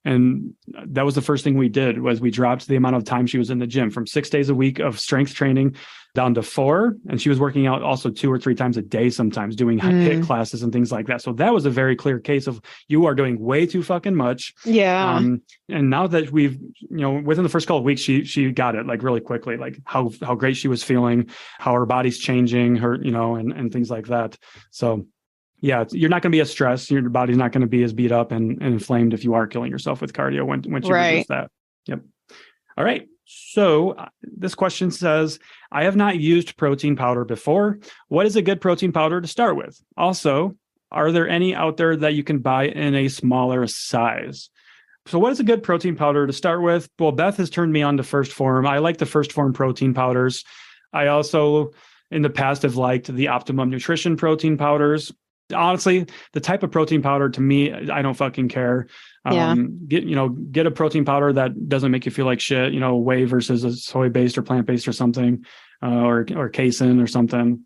And that was the first thing we did was we dropped the amount of time she was in the gym from 6 days a week of strength training down to 4. And she was working out also 2 or 3 times a day, sometimes doing HIIT classes and things like that. So that was a very clear case of you are doing way too fucking much. Yeah. And now that we've, within the first couple of weeks, she got it like really quickly, like how great she was feeling, how her body's changing her, and things like that. So yeah, you're not going to be as stressed. Your body's not going to be as beat up and inflamed if you are killing yourself with cardio once you reduce that. Yep. All right. So this question says, I have not used protein powder before. What is a good protein powder to start with? Also, are there any out there that you can buy in a smaller size? So what is a good protein powder to start with? Well, Beth has turned me on to First Form. I like the First Form protein powders. I also, in the past, have liked the Optimum Nutrition protein powders. Honestly, the type of protein powder, to me, I don't fucking care. Get a protein powder that doesn't make you feel like shit, whey versus a soy-based or plant-based or something, or casein or something.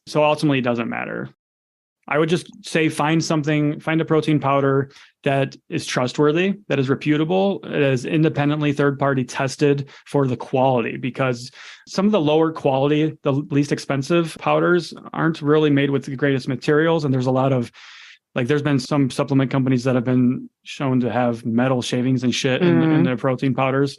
So ultimately, it doesn't matter. I would just say find a protein powder that is trustworthy, that is reputable, that is independently third-party tested for the quality, because some of the lower quality, the least expensive powders aren't really made with the greatest materials. And there's a lot of, there's been some supplement companies that have been shown to have metal shavings and shit in their protein powders.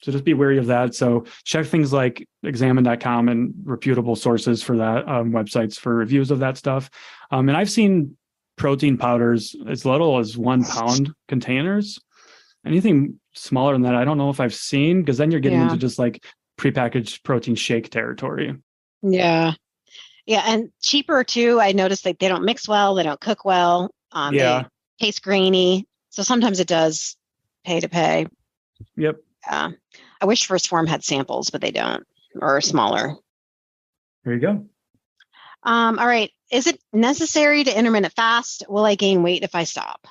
So just be wary of that. So check things like examine.com and reputable sources for that, websites for reviews of that stuff. And I've seen protein powders as little as 1 pound containers. Anything smaller than that, I don't know if I've seen, because then you're getting into just like prepackaged protein shake territory. Yeah. Yeah. And cheaper too. I noticed they don't mix well. They don't cook well. They taste grainy. So sometimes it does pay to pay. Yep. I wish First Form had samples, but they don't, or smaller. There you go. All right. Is it necessary to intermittent fast? Will I gain weight if I stop?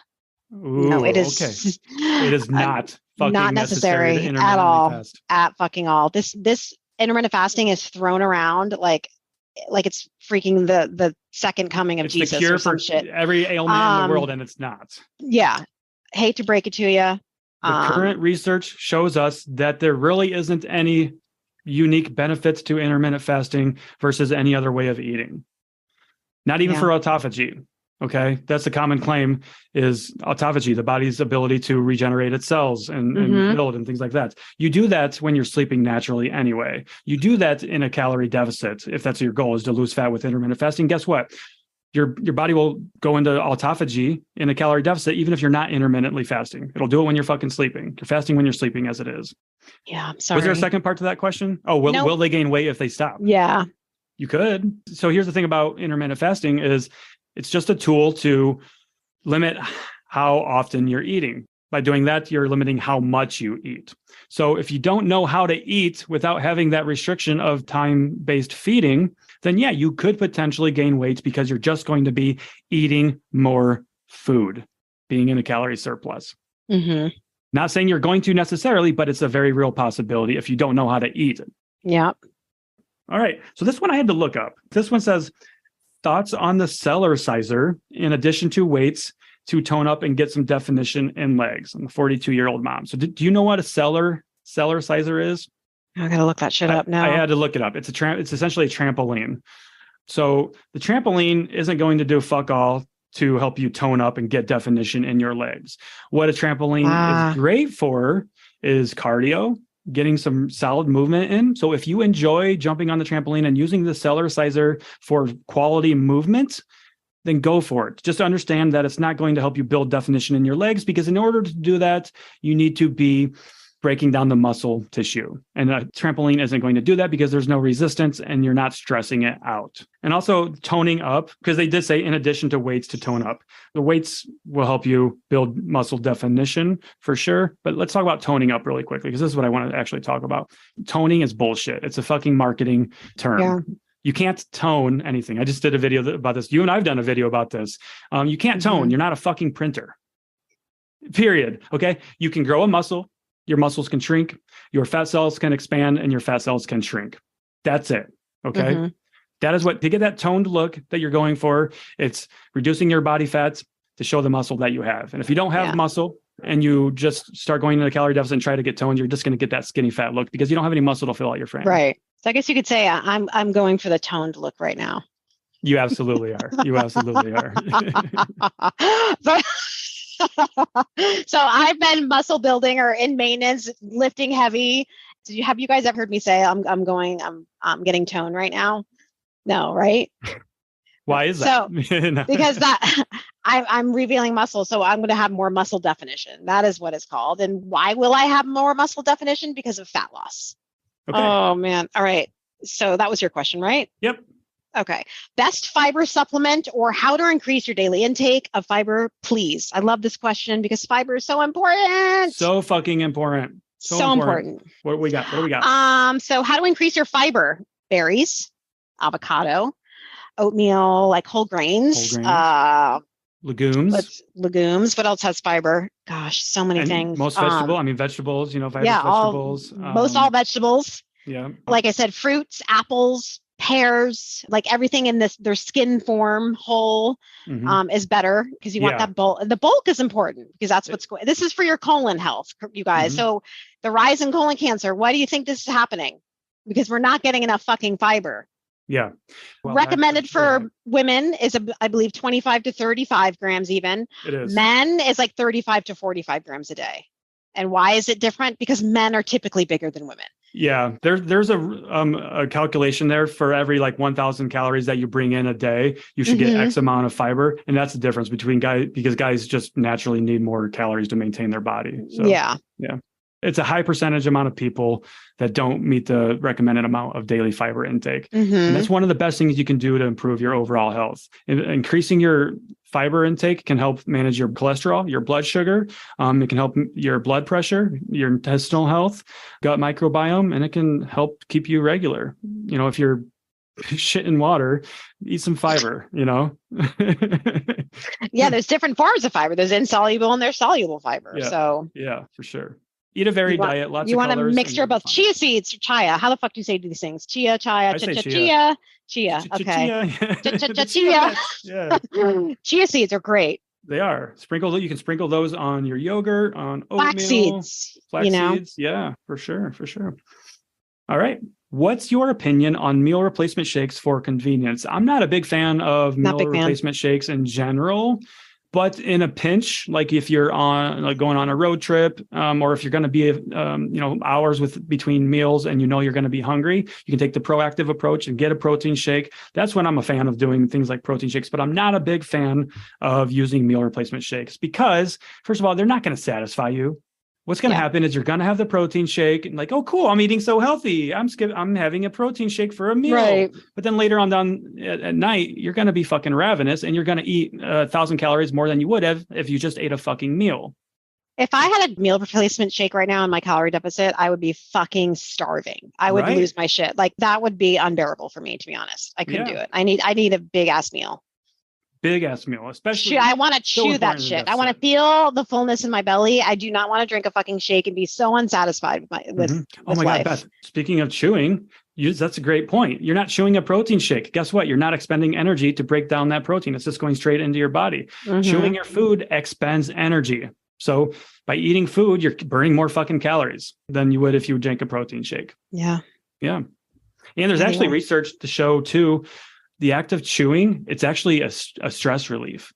Ooh, no, it is. Okay. It is not fucking not necessary at all. Fast. At fucking all. This intermittent fasting is thrown around like it's freaking the second coming of Jesus. The cure or some for shit. Every ailment in the world, and it's not. Yeah. Hate to break it to you. The current research shows us that there really isn't any unique benefits to intermittent fasting versus any other way of eating. Not even for autophagy. Okay. That's a common claim is autophagy, the body's ability to regenerate its cells and build and things like that. You do that when you're sleeping naturally anyway. You do that in a calorie deficit. If that's your goal is to lose fat with intermittent fasting, guess what? Your body will go into autophagy in a calorie deficit, even if you're not intermittently fasting. It'll do it when you're fucking sleeping. You're fasting when you're sleeping as it is. Yeah, I'm sorry. Was there a second part to that question? Oh, will they gain weight if they stop? Yeah. You could. So here's the thing about intermittent fasting is it's just a tool to limit how often you're eating. By doing that, you're limiting how much you eat. So if you don't know how to eat without having that restriction of time-based feeding, then yeah, you could potentially gain weight because you're just going to be eating more food, being in a calorie surplus. Mm-hmm. Not saying you're going to necessarily, but it's a very real possibility if you don't know how to eat. Yeah. All right. So this one I had to look up. This one says, thoughts on the Cellerciser in addition to weights to tone up and get some definition in legs. I'm a 42-year-old mom. So do you know what a Cellerciser is? I gotta look that shit up now. I had to look it up. It's essentially a trampoline. So the trampoline isn't going to do fuck all to help you tone up and get definition in your legs. What a trampoline is great for is cardio, getting some solid movement in. So if you enjoy jumping on the trampoline and using the Cellerciser for quality movement, then go for it. Just understand that it's not going to help you build definition in your legs, because in order to do that, you need to be breaking down the muscle tissue. And a trampoline isn't going to do that because there's no resistance and you're not stressing it out. And also toning up, because they did say in addition to weights to tone up. The weights will help you build muscle definition for sure. But let's talk about toning up really quickly, because this is what I want to actually talk about. Toning is bullshit. It's a fucking marketing term. Yeah. You can't tone anything. I just did a video about this. You and I've done a video about this. You can't tone. You're not a fucking printer. Period. Okay. You can grow a muscle. Your muscles can shrink, your fat cells can expand, and your fat cells can shrink. That's it. Okay. Mm-hmm. That is what, to get that toned look that you're going for, it's reducing your body fats to show the muscle that you have. And if you don't have muscle and you just start going into a calorie deficit and try to get toned, you're just going to get that skinny fat look because you don't have any muscle to fill out your frame. Right. So I guess you could say I'm going for the toned look right now. You absolutely are. You absolutely are. So I've been muscle building or in maintenance, lifting heavy. Have you guys ever heard me say I'm getting toned right now? No, right? Why is that? So no. Because I'm revealing muscle, so I'm going to have more muscle definition. That is what it's called. And why will I have more muscle definition? Because of fat loss. Okay. Oh man. All right. So that was your question, right? Yep. Okay. Best fiber supplement or how to increase your daily intake of fiber, please. I love this question because fiber is so important. So fucking important. So important. What do we got? So how to increase your fiber? Berries, avocado, oatmeal, like whole grains. Legumes. Legumes. What else has fiber? Gosh, so many things. Most vegetables, vegetables. Most all vegetables. Yeah. Like I said, fruits, apples, pears, like everything in their skin form whole is better because you want that bulk. The bulk is important because that's what's going. This is for your colon health, you guys. So the rise in colon cancer, why do you think this is happening? Because we're not getting enough fucking fiber. Yeah. Well, recommended for women is, I believe, 25 to 35 grams even. It is. Men is like 35 to 45 grams a day. And why is it different? Because men are typically bigger than women. Yeah, there's a calculation there for every 1,000 calories that you bring in a day, you should get X amount of fiber. And that's the difference between guys, because guys just naturally need more calories to maintain their body. So, yeah. It's a high percentage amount of people that don't meet the recommended amount of daily fiber intake. And that's one of the best things you can do to improve your overall health. Increasing your fiber intake can help manage your cholesterol, your blood sugar. It can help your blood pressure, your intestinal health, gut microbiome, and it can help keep you regular. If you're shitting water, eat some fiber, Yeah, there's different forms of fiber. There's insoluble and there's soluble fiber. Yeah. So yeah, for sure. Eat a varied diet, lots of colors. You want a mixture of both chia seeds or chia. How the fuck do you say these things? Chia. Chia. Okay. Chia. Yeah. Chia seeds are great. They are. You can sprinkle those on your yogurt, on oatmeal. Flax seeds. Seeds. Yeah, for sure. All right. What's your opinion on meal replacement shakes for convenience? I'm not a big fan of meal replacement shakes in general. But in a pinch, like if you're going on a road trip, or if you're going to be, hours between meals and you're going to be hungry, you can take the proactive approach and get a protein shake. That's when I'm a fan of doing things like protein shakes. But I'm not a big fan of using meal replacement shakes because, first of all, they're not going to satisfy you. What's going to happen is you're going to have the protein shake and oh, cool, I'm eating so healthy. I'm having a protein shake for a meal. Right. But then later on down at night, you're going to be fucking ravenous and you're going to eat 1,000 calories more than you would have if you just ate a fucking meal. If I had a meal replacement shake right now in my calorie deficit, I would be fucking starving. I would lose my shit. Like that would be unbearable for me, to be honest. I couldn't do it. I need a big ass meal. Big ass meal, especially. I want to chew that shit. I want to feel the fullness in my belly. I do not want to drink a fucking shake and be so unsatisfied with oh my life. God, Beth, speaking of chewing, that's a great point. You're not chewing a protein shake. Guess what? You're not expending energy to break down that protein. It's just going straight into your body. Chewing your food expends energy. So by eating food, you're burning more fucking calories than you would if you would drink a protein shake. Yeah. And there's actually research to show too, the act of chewing, it's actually a stress relief.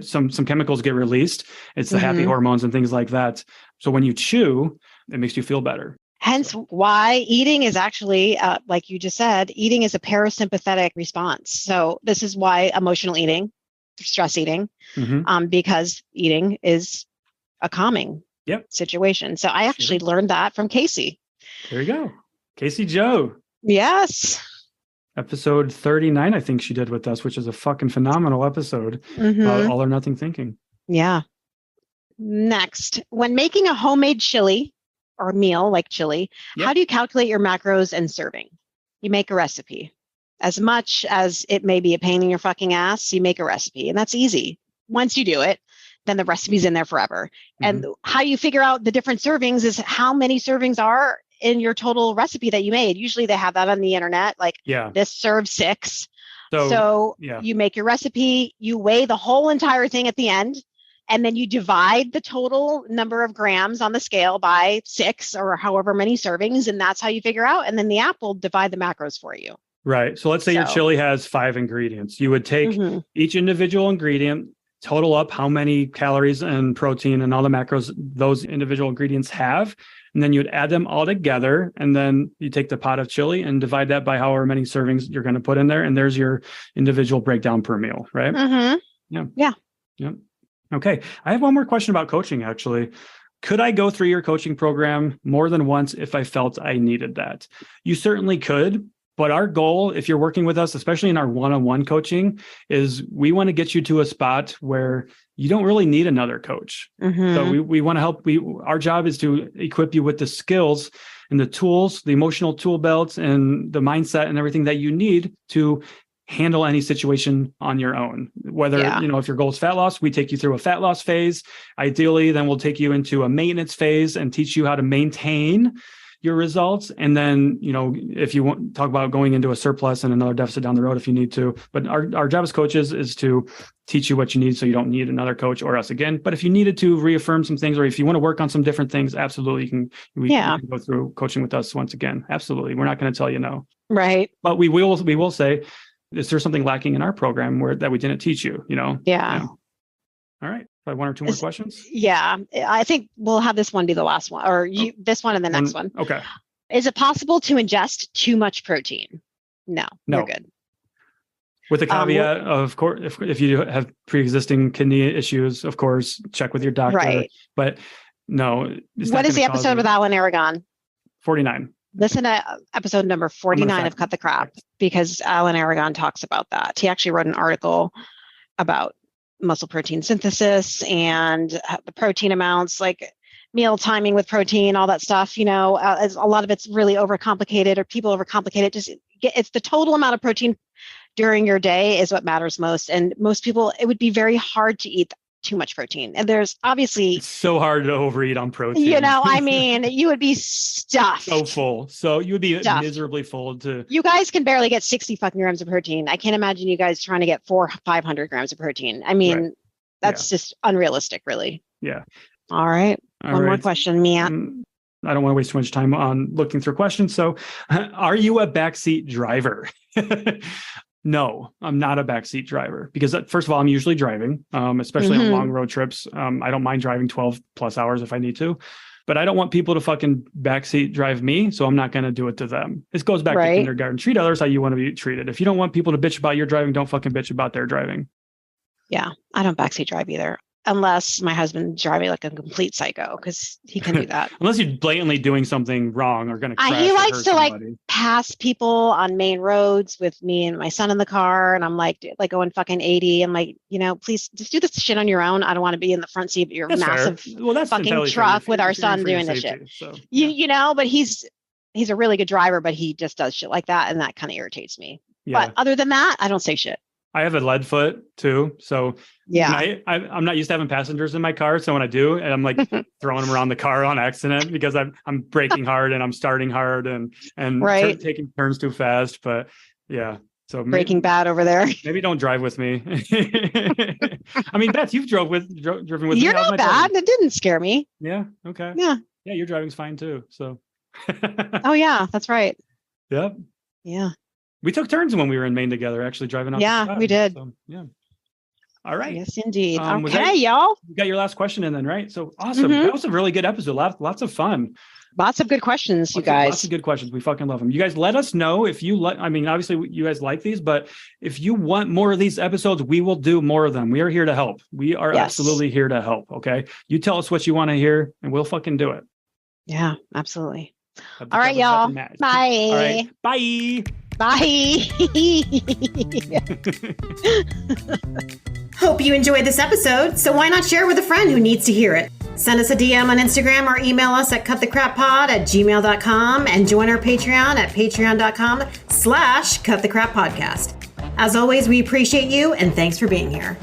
Some chemicals get released. It's the happy hormones and things like that. So when you chew, it makes you feel better. Hence why eating is actually, like you just said, eating is a parasympathetic response. So this is why emotional eating, stress eating, because eating is a calming situation. So I actually learned that from Casey. There you go. Casey Joe. Yes. Episode 39, I think she did with us, which is a fucking phenomenal episode about all or nothing thinking. Yeah. Next, when making a homemade chili or meal like chili, how do you calculate your macros and serving? You make a recipe. As much as it may be a pain in your fucking ass, you make a recipe, and that's easy. Once you do it, then the recipe's in there forever. And how you figure out the different servings is how many servings are in your total recipe that you made. Usually they have that on the internet, like this serves 6. So you make your recipe, you weigh the whole entire thing at the end, and then you divide the total number of grams on the scale by 6 or however many servings. And that's how you figure out. And then the app will divide the macros for you. Right. So let's say your chili has 5 ingredients. You would take each individual ingredient, total up how many calories and protein and all the macros those individual ingredients have. And then you'd add them all together. And then you take the pot of chili and divide that by however many servings you're going to put in there. And there's your individual breakdown per meal, right? Yeah. Okay. I have one more question about coaching, actually. Could I go through your coaching program more than once if I felt I needed that? You certainly could. But our goal, if you're working with us, especially in our one-on-one coaching, is we want to get you to a spot where you don't really need another coach. So we want to help. Our job is to equip you with the skills and the tools, the emotional tool belts and the mindset and everything that you need to handle any situation on your own. Whether, if your goal is fat loss, we take you through a fat loss phase. Ideally, then we'll take you into a maintenance phase and teach you how to maintain your results. And then, if you want to talk about going into a surplus and another deficit down the road, if you need to, but our job as coaches is to teach you what you need so you don't need another coach or us again. But if you needed to reaffirm some things, or if you want to work on some different things, absolutely, you can go through coaching with us once again. Absolutely. We're not going to tell you no. Right. But we will say, is there something lacking in our program that we didn't teach you, Yeah. All right. Probably 1 or 2 more questions. Yeah. I think we'll have this one be the last one, or this one and the next one. Okay. Is it possible to ingest too much protein? No. You're good. With the caveat, of course, if you have pre-existing kidney issues, of course, check with your doctor. Right. But no. What is the episode with Alan Aragon? 49. Listen to episode number 49 of Cut the Crap, because Alan Aragon talks about that. He actually wrote an article about muscle protein synthesis and the protein amounts, like meal timing with protein, all that stuff. A lot of it's really overcomplicated, or people overcomplicate it. It's the total amount of protein during your day is what matters most. And most people, it would be very hard to eat too much protein. And there's obviously... It's so hard to overeat on protein. You would be stuffed. So full. So you would be miserably full to... You guys can barely get 60 fucking grams of protein. I can't imagine you guys trying to get 500 grams of protein. I mean, that's just unrealistic, really. Yeah. All right. One more question, Mia. I don't want to waste too much time on looking through questions. So are you a backseat driver? No, I'm not a backseat driver, because first of all, I'm usually driving, especially on long road trips. I don't mind driving 12 plus hours if I need to, but I don't want people to fucking backseat drive me. So I'm not going to do it to them. This goes back to kindergarten. Treat others how you want to be treated. If you don't want people to bitch about your driving, don't fucking bitch about their driving. Yeah, I don't backseat drive either. unless my husband drives me like a complete psycho, because he can do that. Unless you're blatantly doing something wrong or going to crash. He likes to somebody. like pass people on main roads with me and my son in the car. And I'm like going fucking 80. I'm like, please just do this shit on your own. I don't want to be in the front seat of your massive fucking truck with our son doing this shit. So, yeah. But he's a really good driver, but he just does shit like that. And that kind of irritates me. Yeah. But other than that, I don't say shit. I have a lead foot too. So yeah, I'm not used to having passengers in my car. So when I do, and I'm like throwing them around the car on accident because I'm braking hard and I'm starting hard and taking turns too fast. But yeah. So Breaking Bad over there. Maybe don't drive with me. I mean, Beth, you've driven with me. You're not bad. It didn't scare me. Yeah. Okay. Yeah. Yeah. Your driving's fine too. So. Oh yeah, that's right. Yep. Yeah. We took turns when we were in Maine together, actually driving out. Yeah, we did. So, yeah. All right. Yes, indeed. Okay, y'all. You got your last question in then, right? So awesome. That was a really good episode. Lots of fun. Lots of good questions, you guys. Lots of good questions. We fucking love them. You guys let us know if you like. I mean, obviously you guys like these, but if you want more of these episodes, we will do more of them. We are here to help. We are absolutely here to help. Okay. You tell us what you want to hear and we'll fucking do it. Yeah, absolutely. All right, y'all. Bye. All right. Bye. Bye. Hope you enjoyed this episode, so why not share with a friend who needs to hear it? Send us a DM on Instagram or email us at cutthecrappod@gmail.com and join our Patreon at patreon.com/cutthecrappodcast. As always, we appreciate you and thanks for being here.